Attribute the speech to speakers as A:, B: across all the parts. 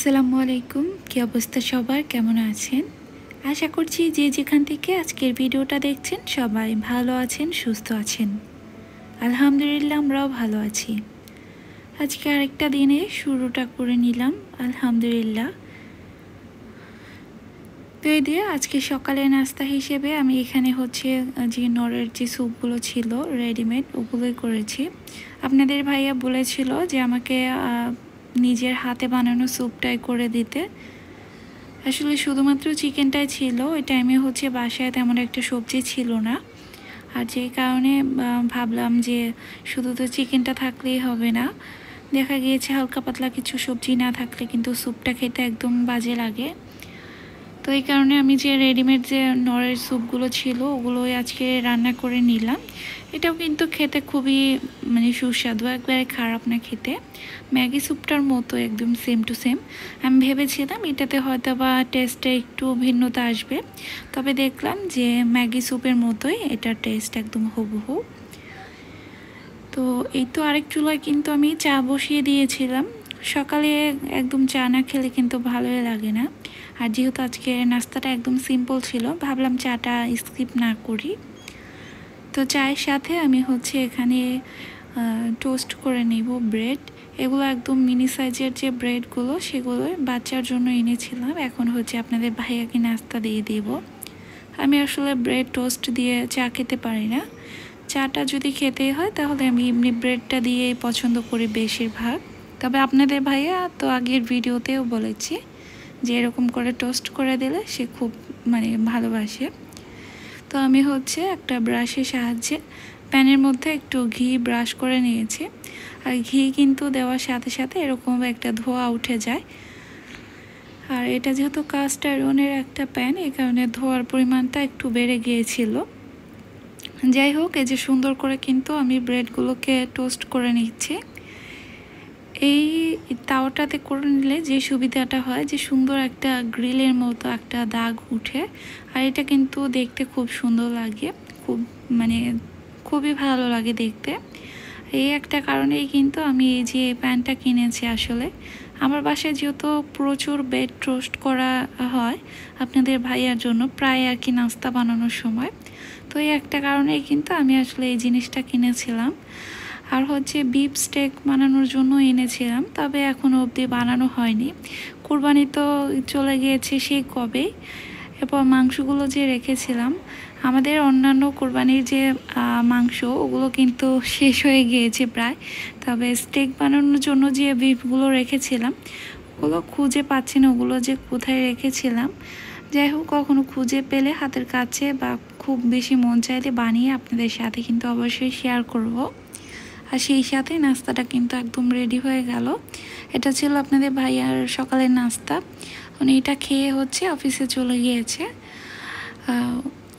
A: আসসালামু আলাইকুম। কি অবস্থা সবার, কেমন আছেন? আশা করছি যে যেখান থেকে আজকের ভিডিওটা দেখছেন সবাই ভালো আছেন, সুস্থ আছেন। আলহামদুলিল্লাহ আমরাও ভালো আছি। আজকে আরেকটা দিনে শুরুটা করে নিলাম আলহামদুলিল্লাহ। তো এই দিয়ে আজকে সকালে নাস্তা হিসেবে আমি এখানে যে নরের যে স্যুপগুলো ছিল রেডিমেড ওগুলোই করেছি। আপনাদের ভাইয়া বলেছিল যে আমাকে নিজের হাতে বানানো স্যুপটাই করে দিতে। আসলে শুধুমাত্র চিকেনটাই ছিল, ওই টাইমে বাসায় তেমন একটা সবজি ছিল না, আর যেই কারণে ভাবলাম যে শুধু তো চিকেনটা থাকলেই হবে না। দেখা গিয়েছে হালকা পাতলা কিছু সবজি না থাকলে কিন্তু স্যুপটা খেতে একদম বাজে লাগে। তো এই কারণে আমি যে রেডিমেড যে নরের স্যুপগুলো ছিল ওগুলোই আজকে রান্না করে নিলাম। এটাও কিন্তু খেতে খুবই সুস্বাদু, একবারে খারাপ না খেতে, ম্যাগি স্যুপটার মতো একদম সেম টু সেম। আমি ভেবেছিলাম এটাতে হয়তো বা টেস্টটা একটু ভিন্নতা আসবে, তবে দেখলাম যে ম্যাগি স্যুপের মতোই এটার টেস্ট একদম হুবহু। তো এই তো আরেক চুলায় কিন্তু আমি চা বসিয়ে দিয়েছিলাম। সকালে একদম চা না খেলে কিন্তু ভালোই লাগে না, আর যেহেতু আজকে নাস্তাটা একদম সিম্পল ছিল ভাবলাম চাটা স্কিপ না করি। তো চায়ের সাথে আমি এখানে টোস্ট করে নিব ব্রেড। এগুলো একদম মিনি সাইজের যে ব্রেডগুলো সেগুলো বাচ্চার জন্য এনেছিলাম, এখন আপনাদের ভাইয়াকে নাস্তা দিয়ে দেব। আমি আসলে ব্রেড টোস্ট দিয়ে চা খেতে পারি না, চাটা যদি খেতে হয় তাহলে আমি এমনি ব্রেডটা দিয়ে পছন্দ করি বেশিরভাগ। তবে আপনাদের ভাইয়া তো আগের ভিডিওতেও বলেছি যে এরকম করে টোস্ট করে দিলে সে খুব ভালোবাসে। তো আমি একটা ব্রাশের সাহায্যে প্যানের মধ্যে একটু ঘি ব্রাশ করে নিয়েছি, আর ঘি কিন্তু দেওয়ার সাথে সাথে এরকম একটা ধোঁয়া উঠে যায়। আর এটা যেহেতু কাস্ট আয়রনের একটা প্যান, এই কারণে ধোঁয়ার পরিমাণটা একটু বেড়ে গিয়েছিল। যাই হোক, এই যে সুন্দর করে কিন্তু আমি ব্রেডগুলোকে টোস্ট করে নিচ্ছি। এই তাওয়াটাতে করে নিলে যে সুবিধাটা হয় যে সুন্দর একটা গ্রিলের মতো একটা দাগ উঠে, আর এটা কিন্তু দেখতে খুব সুন্দর লাগে, খুবই ভালো লাগে দেখতে। এই একটা কারণেই কিন্তু আমি এই যে প্যানটা কিনেছি। আসলে আমার বাসায় যেহেতু প্রচুর ব্রেড টোস্ট করা হয় আপনাদের ভাইয়ার জন্য প্রায় আর কি নাস্তা বানানোর সময়, তো এই একটা কারণেই কিন্তু আমি আসলে এই জিনিসটা কিনেছিলাম। আর বিফ স্টেক বানানোর জন্য এনেছিলাম, তবে এখনও অবধি বানানো হয়নি। কুরবানি তো চলে গিয়েছে সেই কবেই। এরপর মাংসগুলো যে রেখেছিলাম, আমাদের অন্যান্য কুরবানির যে মাংস ওগুলো কিন্তু শেষ হয়ে গিয়েছে প্রায়, তবে স্টেক বানানোর জন্য যে বিফগুলো রেখেছিলাম ওগুলো খুঁজে পাচ্ছি না, ওগুলো যে কোথায় রেখেছিলাম। যাই হোক, কখনো খুঁজে পেলে হাতের কাছে বা খুব বেশি মন চাইলে বানিয়ে আপনাদের সাথে কিন্তু অবশ্যই শেয়ার করব। আর সেই সাথে নাস্তাটা কিন্তু একদম রেডি হয়ে গেল। এটা ছিল আপনাদের ভাইয়ার সকালের নাস্তা, উনি এটা খেয়ে অফিসে চলে গিয়েছে।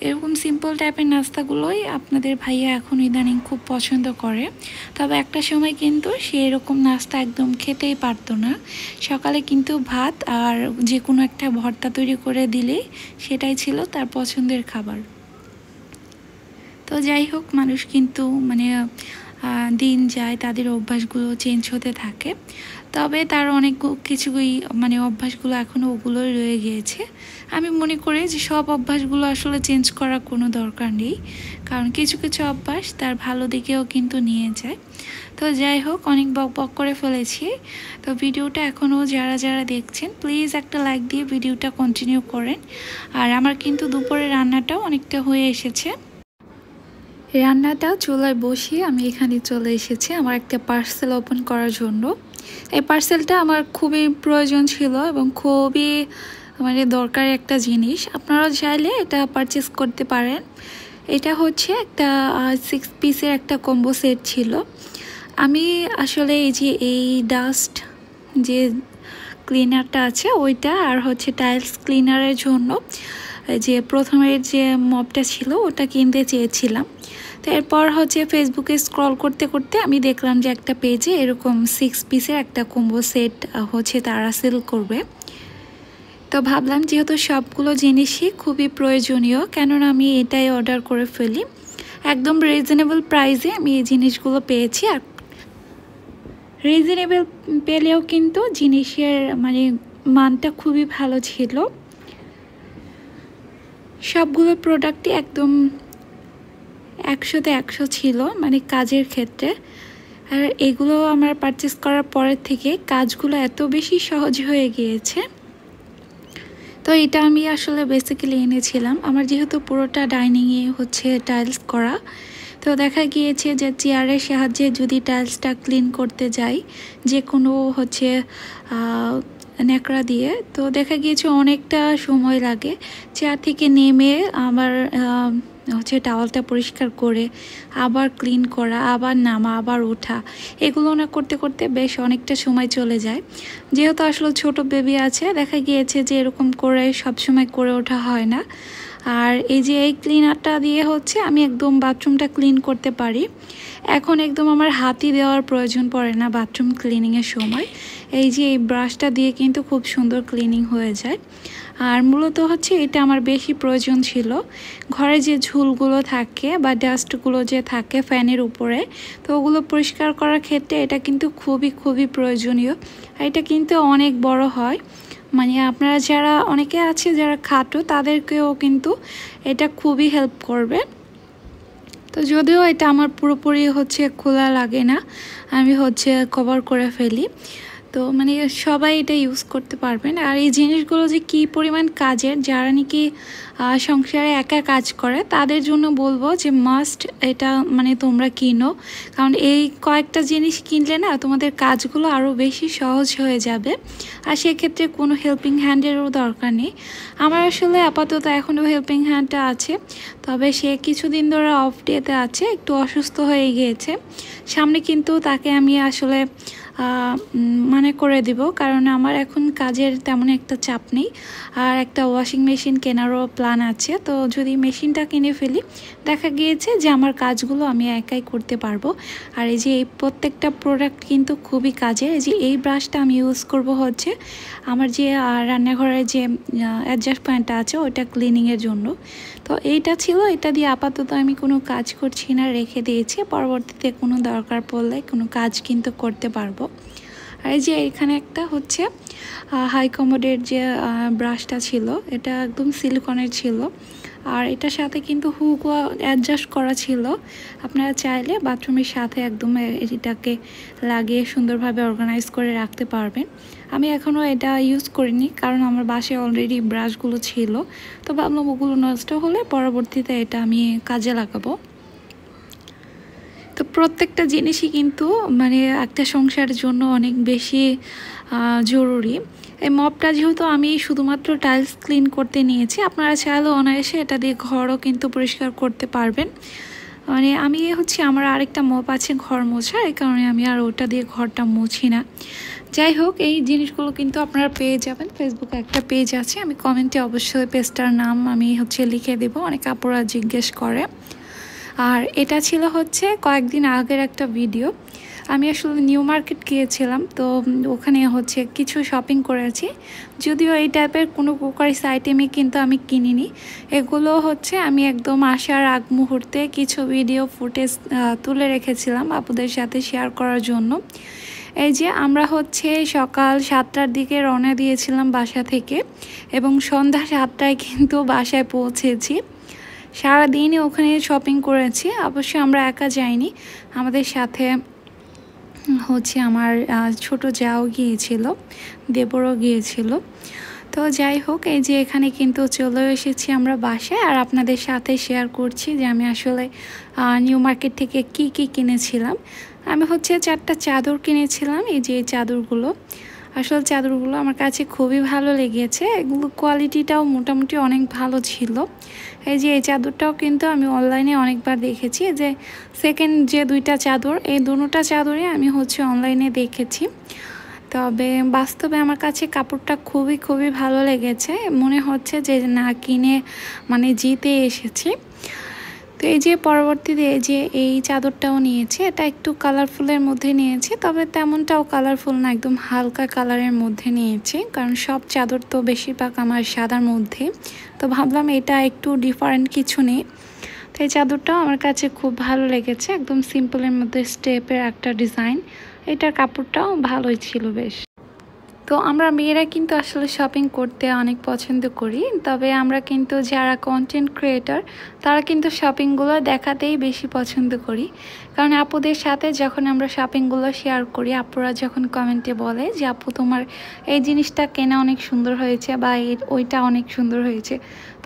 A: এরকম সিম্পল টাইপের নাস্তাগুলোই আপনাদের ভাইয়া এখন ইদানিং খুব পছন্দ করে। তবে একটা সময় কিন্তু সে এরকম নাস্তা একদম খেতেই পারতো না। সকালে কিন্তু ভাত আর যে কোনো একটা ভর্তা তৈরি করে দিলেই সেটাই ছিল তার পছন্দের খাবার। তো যাই হোক, মানুষ কিন্তু দিন যায়, তাদের অভ্যাসগুলো চেঞ্জ হতে থাকে, তবে তার অনেক কিছুই অভ্যাসগুলো এখনও ওগুলোই রয়ে গিয়েছে। আমি মনে করি যে সব অভ্যাসগুলো আসলে চেঞ্জ করার কোনো দরকার নেই, কারণ কিছু কিছু অভ্যাস তার ভালো দিকেও কিন্তু নিয়ে যায়। তো যাই হোক, অনেক বক বক করে ফেলেছি। তো ভিডিওটা এখনও যারা যারা দেখছেন প্লিজ একটা লাইক দিয়ে ভিডিওটা কন্টিনিউ করেন। আর আমার কিন্তু দুপুরে রান্নাটাও অনেকটা হয়ে এসেছে। রান্নাটা চুলায় বসিয়ে আমি এখানে চলে এসেছি আমার একটা পার্সেল ওপেন করার জন্য। এই পার্সেলটা আমার খুবই প্রয়োজন ছিল এবং খুবই দরকারি একটা জিনিস। আপনারা চাইলে এটা পারচেস করতে পারেন। এটা একটা 6 পিসের একটা কম্বো সেট ছিল। আমি আসলে এই ডাস্ট যে ক্লিনারটা আছে ওইটা, আর টাইলস ক্লিনারের জন্য যে প্রথমের যে মপটা ছিল ওটা কিনতে চেয়েছিলাম। তো এরপর ফেসবুকে স্ক্রল করতে করতে আমি দেখলাম যে একটা পেজে এরকম 6 পিসের একটা কম্বো সেট তারা সেল করবে। তো ভাবলাম যেহেতু সবগুলো জিনিসই খুবই প্রয়োজনীয়, কেননা আমি এটাই অর্ডার করে ফেলি। একদম রিজনেবল প্রাইসে আমি এই জিনিসগুলো পেয়েছি। আর রিজনেবল পেলেও কিন্তু জিনিসের মানটা খুবই ভালো ছিল। সবগুলো প্রোডাক্টই একদম 100-তে 100 ছিল, মানে কাজের ক্ষেত্রে। আর এগুলো আমার পারচেস করার পরের থেকে কাজগুলো এত বেশি সহজ হয়ে গিয়েছে। তো এটা আমি আসলে বেসিক্যালি এনেছিলাম। আমার যেহেতু পুরোটা ডাইনিংয়ে হচ্ছে টাইলস করা, তো দেখা গিয়েছে যে চেয়ারের সাহায্যে যদি টাইলসটা ক্লিন করতে যাই যে কোনো হচ্ছে ন্যাকড়া দিয়ে, তো দেখা গিয়েছে অনেকটা সময় লাগে। চেয়ার থেকে নেমে আবার হচ্ছে টাওয়ালটা পরিষ্কার করে আবার ক্লিন করা, আবার নামা, আবার ওঠা, এগুলো না করতে করতে বেশ অনেকটা সময় চলে যায়। যেহেতু আসলে ছোট বেবি আছে, দেখা গিয়েছে যে এরকম করে সবসময় করে ওঠা হয় না। আর এই যে এই ক্লিনারটা দিয়ে হচ্ছে আমি একদম বাথরুমটা ক্লিন করতে পারি। এখন একদম আমার হাতই দেওয়ার প্রয়োজন পড়ে না বাথরুম ক্লিনিংয়ের সময়। এই যে এই ব্রাশটা দিয়ে কিন্তু খুব সুন্দর ক্লিনিং হয়ে যায়। আর মূলত হচ্ছে এটা আমার বেশি প্রয়োজন ছিল। ঘরে যে ঝুলগুলো থাকে বা ডাস্টগুলো যে থাকে ফ্যানের উপরে, তো ওগুলো পরিষ্কার করার ক্ষেত্রে এটা কিন্তু খুবই প্রয়োজনীয়। এটা কিন্তু অনেক বড় হয়, মানে আপনারা যারা অনেকে আছে যারা খাটো, তাদেরকেও কিন্তু এটা খুবই হেল্প করবে। তো যদিও এটা আমার পুরোপুরি হচ্ছে খোলা লাগে না, আমি হচ্ছে কভার করে ফেলি। তো মানে সবাই এটা ইউজ করতে পারবেন। আর এই জিনিসগুলো যে কী পরিমাণ কাজের, যারা নাকি সংসারে একা কাজ করে তাদের জন্য বলবো যে মাস্ট এটা মানে তোমরা কিনো। কারণ এই কয়েকটা জিনিস কিনলে না তোমাদের কাজগুলো আরও বেশি সহজ হয়ে যাবে। আর সেক্ষেত্রে কোনো হেল্পিং হ্যান্ডেরও দরকার নেই। আমার আসলে আপাতত এখনও হেল্পিং হ্যান্ডটা আছে, তবে সে কিছুদিন ধরে অফ ডেতে আছে, একটু অসুস্থ হয়ে গিয়েছে। সামনে কিন্তু তাকে আমি আসলে মানে করে দিব, কারণ আমার এখন কাজের তেমন একটা চাপ নেই। আর একটা ওয়াশিং মেশিন কেনারও প্ল্যান আছে। তো যদি মেশিনটা কিনে ফেলি, দেখা গিয়েছে যে আমার কাজগুলো আমি একাই করতে পারবো। আর এই যে এই প্রত্যেকটা প্রোডাক্ট কিন্তু খুবই কাজের। এই যে এই ব্রাশটা আমি ইউজ করব হচ্ছে আমার যে রান্নাঘরের যে অ্যাডজাস্ট পয়েন্টটা আছে ওইটা ক্লিনিংয়ের জন্য। তো এইটা ছিল, এটা দিয়ে আপাতত আমি কোনো কাজ করছি না, রেখে দিয়েছি। পরবর্তীতে কোনো দরকার পড়লে কোনো কাজ কিন্তু করতে পারবো। আর এই যে এখানে একটা হচ্ছে হাই কমোডের যে ব্রাশটা ছিল, এটা একদম সিলিকনের ছিল। আর এটার সাথে কিন্তু হুক অ্যাডজাস্ট করা ছিল। আপনারা চাইলে বাথরুমের সাথে একদম এটাকে লাগিয়ে সুন্দরভাবে অর্গানাইজ করে রাখতে পারবেন। আমি এখনও এটা ইউজ করিনি, কারণ আমার বাসায় অলরেডি ব্রাশগুলো ছিল। তো ভাবলাম ওগুলো নষ্ট হলে পরবর্তীতে এটা আমি কাজে লাগাবো। তো প্রত্যেকটা জিনিসই কিন্তু মানে একটা সংসারের জন্য অনেক বেশি জরুরি। এই মপটা যেহেতু আমি শুধুমাত্র টাইলস ক্লিন করতে নিয়েছি, আপনারা চাইলেও অনায়াসে এটা দিয়ে ঘরও কিন্তু পরিষ্কার করতে পারবেন। মানে আমি হচ্ছে আমার আরেকটা মপ আছে ঘর মোছা, এই কারণে আমি আর ওটা দিয়ে ঘরটা মুছি না। যাই হোক, এই জিনিসগুলো কিন্তু আপনারা পেয়ে যাবেন। ফেসবুকে একটা পেজ আছে, আমি কমেন্টে অবশ্যই পেজটার নাম আমি হচ্ছে লিখে দেবো, অনেক আপুরা জিজ্ঞেস করে। আর এটা ছিল হচ্ছে কয়েকদিন আগের একটা ভিডিও। আমি আসলে নিউ মার্কেট গিয়েছিলাম, তো ওখানে হচ্ছে কিছু শপিং করেছি। যদিও এই টাইপের কোনো কুকারিস আইটেমই কিন্তু আমি কিনিনি। এগুলো হচ্ছে আমি একদম আসার আগ মুহূর্তে কিছু ভিডিও ফুটেজ তুলে রেখেছিলাম আপুদের সাথে শেয়ার করার জন্য। এই যে আমরা হচ্ছে সকাল 7টার দিকে রওনা দিয়েছিলাম বাসা থেকে, এবং সন্ধ্যা 7টায় কিন্তু বাসায় পৌঁছেছি। সারাদিনই ওখানে শপিং করেছি। অবশ্যই আমরা একা যাইনি, আমাদের সাথে হচ্ছে আমার ছোট যাও গিয়েছিল, দেবরও গিয়েছিল। তো যাই হোক, এই যে এখানে কিন্তু চলে এসেছি আমরা বাসায়। আর আপনাদের সাথে শেয়ার করছি যে আমি আসলে নিউ মার্কেট থেকে কি কিনেছিলাম। আমি হচ্ছে 4টা চাদর কিনেছিলাম। এই যে এই চাদরগুলো, আসলে চাদরগুলো আমার কাছে খুবই ভালো লেগেছে। এগুলো কোয়ালিটিটাও মোটামুটি অনেক ভালো ছিল। এই যে এই চাদরটাও কিন্তু আমি অনলাইনে অনেকবার দেখেছি। যে সেকেন্ড যে 2টা চাদর, এই দুটোটা চাদরই আমি হচ্ছে অনলাইনে দেখেছি। তবে বাস্তবে আমার কাছে কাপড়টা খুবই ভালো লেগেছে। মনে হচ্ছে যে না কিনে মানে জিতে এসেছি। তো এই যে পরবর্তীতে যে এই চাদরটাও নিয়েছি, এটা একটু কালারফুলের মধ্যে নিয়েছি, তবে তেমনটাও কালারফুল না, একদম হালকা কালারের মধ্যে নিয়েছি, কারণ সব চাদর তো বেশিরভাগ আমার সাদার মধ্যে। তো ভাবলাম এটা একটু ডিফারেন্ট কিছু নেই। তো এই চাদরটাও আমার কাছে খুব ভালো লেগেছে, একদম সিম্পলের মধ্যে স্টেপের একটা ডিজাইন। এটার কাপড়টাও ভালোই ছিল বেশ। তো তো আমরা মেয়েরা কিন্তু আসলে শপিং করতে অনেক পছন্দ করি, তবে আমরা কিন্তু যারা কন্টেন্ট ক্রিয়েটর তারা কিন্তু শপিংগুলো দেখাতেই বেশি পছন্দ করি। কারণ আপুদের সাথে যখন আমরা শপিংগুলো শেয়ার করি, আপুরা যখন কমেন্টে বলে যে আপু তোমার এই জিনিসটা কেনা অনেক সুন্দর হয়েছে বা ওইটা অনেক সুন্দর হয়েছে,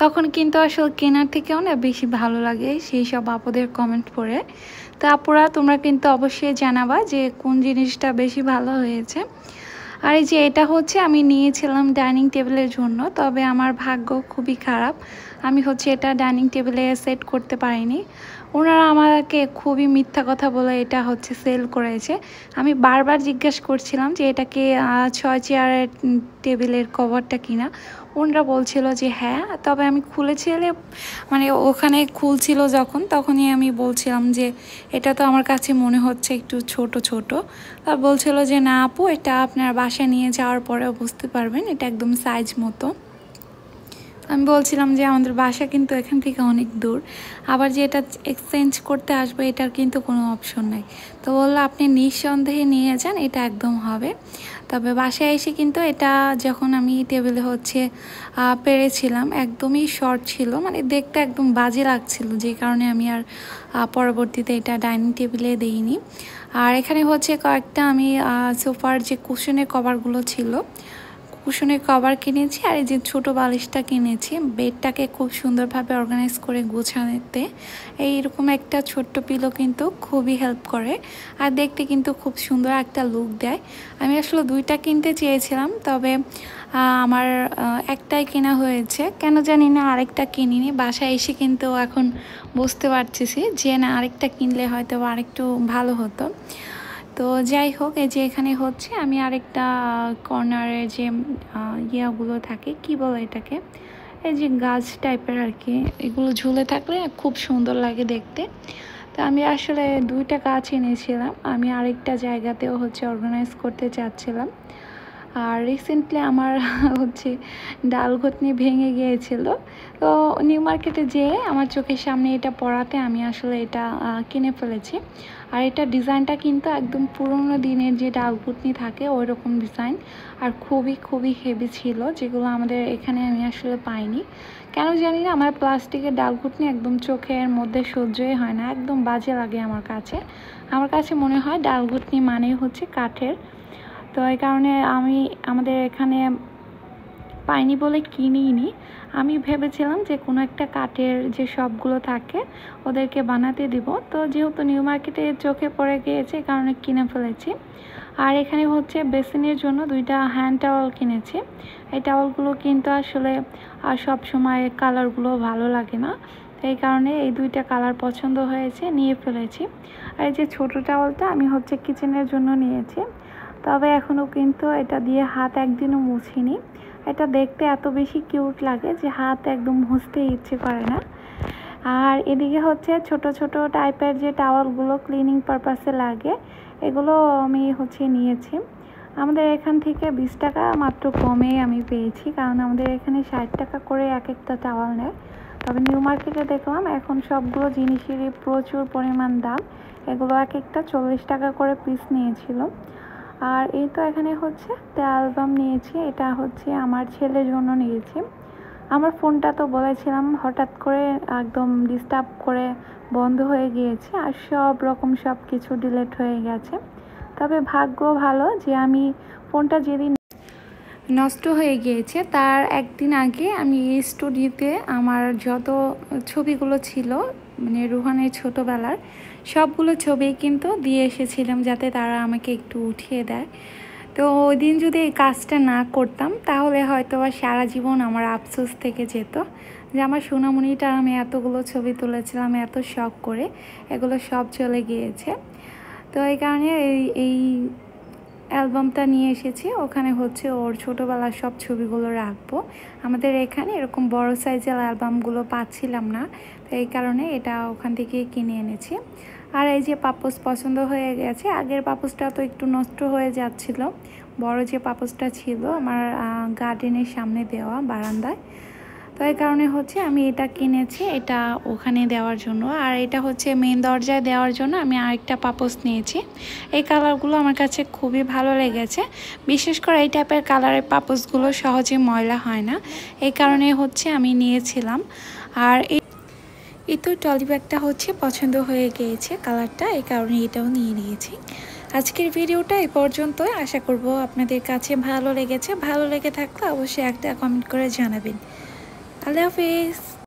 A: তখন কিন্তু আসলে কেনার থেকেও না বেশি ভালো লাগে সেই সব আপুদের কমেন্ট পড়ে। তো আপুরা তোমরা কিন্তু অবশ্যই জানাবা যে কোন জিনিসটা বেশি ভালো হয়েছে। আর এই যে এটা হচ্ছে আমি নিয়েছিলাম ডাইনিং টেবিলের জন্য, তবে আমার ভাগ্য খুবই খারাপ, আমি হচ্ছে এটা ডাইনিং টেবিলে সেট করতে পারিনি। ওনারা আমাকে খুবই মিথ্যা কথা বলে এটা হচ্ছে সেল করেছে। আমি বারবার জিজ্ঞেস করছিলাম যে এটা কি 6 চেয়ারের টেবিলের কভারটা কিনা। ওনারা বলছিল যে হ্যাঁ, তবে আমি খুলেছিলে মানে ওখানে খুলছিল যখন, তখনই আমি বলছিলাম যে এটা তো আমার কাছে মনে হচ্ছে একটু ছোট ছোট। আর বলছিল যে না আপু, এটা আপনার বাসায় নিয়ে যাওয়ার পরেও বুঝতে পারবেন এটা একদম সাইজ মতো। আমি বলছিলাম যে আমাদের বাসা কিন্তু এখান থেকে অনেক দূর, আবার যে এটা এক্সচেঞ্জ করতে আসবে এটার কিন্তু কোনো অপশন নাই। তো বললো আপনি নিঃসন্দেহে নিয়ে যান, এটা একদম হবে। তবে বাসায় এসে কিন্তু এটা যখন আমি টেবিলে হচ্ছে পেরেছিলাম, একদমই শর্ট ছিল, মানে দেখতে একদম বাজে লাগছিল, যে কারণে আমি আর পরবর্তীতে এটা ডাইনিং টেবিলে দিইনি। আর এখানে হচ্ছে কয়েকটা আমি সোফার যে কুশনের কভারগুলো ছিল, কুশনের কভার কিনেছি, আর এই যে ছোটো বালিশটা কিনেছি বেডটাকে খুব সুন্দরভাবে অর্গানাইজ করে গোছানোতে। এইরকম একটা ছোট্ট পিলো কিন্তু খুবই হেল্প করে, আর দেখতে কিন্তু খুব সুন্দর একটা লুক দেয়। আমি আসলে দুইটা কিনতে চেয়েছিলাম, তবে আমার একটাই কেনা হয়েছে, কেন জানি না আরেকটা কিনিনি। বাসায় এসে কিন্তু এখন বুঝতে পারতেছি যে না, আরেকটা কিনলে হয়তো আরেকটু ভালো হতো। তো যাই হোক, এই যে এখানে হচ্ছে আমি আরেকটা কর্নারে যে ইয়াগুলো থাকে, কি বলে এটাকে, এই যে গাছ টাইপের আর কি, এগুলো ঝুলে থাকলে খুব সুন্দর লাগে দেখতে। তো আমি আসলে দুইটা গাছ এনেছিলাম, আমি আরেকটা জায়গাতেও হচ্ছে অর্গানাইজ করতে চাচ্ছিলাম। আর রিসেন্টলি আমার হচ্ছে ডাল ঘুটনি ভেঙে গিয়েছিল, তো নিউ মার্কেটে যেয়ে আমার চোখের সামনে এটা পড়াতে আমি আসলে এটা কিনে ফেলেছি। আর এটা ডিজাইনটা কিন্তু একদম পুরোনো দিনের যে ডাল ঘুটনি থাকে ওই রকম ডিজাইন, আর খুবই খুবই হেভি ছিল, যেগুলো আমাদের এখানে আমি আসলে পাইনি। কেন জানি না আমার প্লাস্টিকের ডাল ঘুটনি একদম চোখের মধ্যে সহ্যই হয় না, একদম বাজে লাগে আমার কাছে। আমার কাছে মনে হয় ডাল ঘুটনি মানেই হচ্ছে কাঠের। তো এই কারণে আমি আমাদের এখানে পাইনি বলে কিনিনি। আমি ভেবেছিলাম যে কোনো একটা কাঠের যে সবগুলো থাকে ওদেরকে বানাতে দিব, তো যেহেতু নিউ মার্কেটে চোখে পড়ে গিয়েছে কারণে কিনে ফেলেছি। আর এখানে হচ্ছে বেসিনের জন্য দুইটা হ্যান্ড টাওয়াল কিনেছি। এই টাওয়ালগুলো কিন্তু আসলে সব সময় কালারগুলো ভালো লাগে না, এই কারণে এই দুইটা কালার পছন্দ হয়েছে, নিয়ে ফেলেছি। আর এই যে ছোটো টাওয়ালটা আমি হচ্ছে কিচেনের জন্য নিয়েছি, তবে এখনও কিন্তু এটা দিয়ে হাত একদিনও মুছিনি। এটা দেখতে এত বেশি কিউট লাগে যে হাত একদম মুছতে ইচ্ছে করে না। আর এদিকে হচ্ছে ছোট ছোট টাইপের যে টাওয়ালগুলো ক্লিনিং পারপাসে লাগে, এগুলো আমি হচ্ছে নিয়েছি। আমাদের এখান থেকে 20 টাকা মাত্র কমে আমি পেয়েছি, কারণ আমাদের এখানে 60 টাকা করে এক একটা টাওয়াল নেয়। তবে নিউ মার্কেটে দেখলাম এখন সবগুলো জিনিসেরই প্রচুর পরিমাণ দাম, এগুলো এক একটা 40 টাকা করে পিস নিয়েছিল। আর এই তো এখানে হচ্ছে একটা অ্যালবাম নিয়েছি, এটা হচ্ছে আমার ছেলের জন্য নিয়েছি। আমার ফোনটা তো বলেছিলাম হঠাৎ করে একদম ডিস্টার্ব করে বন্ধ হয়ে গিয়েছে, আর সব রকম সব কিছু ডিলিট হয়ে গেছে। তবে ভাগ্য ভালো যে আমি ফোনটা যেদিন নষ্ট হয়ে গিয়েছে তার একদিন আগে আমি এই স্টুডিওতে আমার যত ছবিগুলো ছিল, মানে রুহানের ছোটোবেলার সবগুলো ছবি কিন্তু দিয়ে এসেছিলাম, যাতে তারা আমাকে একটু উঠিয়ে দেয়। তো ওই দিন যদি এই কাজটা না করতাম তাহলে হয়তো বা সারা জীবন আমার আফসোস থেকে যেত যে আমার সোনামণিটা আমি এতগুলো ছবি তুলেছিলাম এত শখ করে, এগুলো সব চলে গিয়েছে। তো এই কারণে এই অ্যালবামটা নিয়ে এসেছি, ওখানে হচ্ছে ওর ছোটোবেলার সব ছবিগুলো রাখবো। আমাদের এখানে এরকম বড় সাইজের অ্যালবামগুলো পাচ্ছিলাম না, তো এই কারণে এটা ওখান থেকে কিনে এনেছি। আর এই যে পাপোশ পছন্দ হয়ে গেছে, আগের পাপোশটা তো একটু নষ্ট হয়ে যাচ্ছিল, বড় যে পাপোশটা ছিল আমার গার্ডেনের সামনে দেওয়া বারান্দায়, তো এই কারণে হচ্ছে আমি এটা কিনেছি, এটা ওখানে দেওয়ার জন্য। আর এটা হচ্ছে মেন দরজায় দেওয়ার জন্য আমি আরেকটা পাপোশ নিয়েছি। এই কালারগুলো আমার কাছে খুবই ভালো লেগেছে, বিশেষ করে এই টাইপের কালারের পাপোশগুলো সহজে ময়লা হয় না, এই কারণে হচ্ছে আমি নিয়েছিলাম। আর এই তো টলি ব্যাগটা হচ্ছে পছন্দ হয়ে গিয়েছে কালারটা, এই কারণে এটাও নিয়ে নিয়েছি। আজকের ভিডিওটা এই পর্যন্তই, আশা করব আপনাদের কাছে ভালো লেগেছে। ভালো লেগে থাকলে অবশ্যই একটা কমেন্ট করে জানাবেন। আল্লাহ হাফেজ।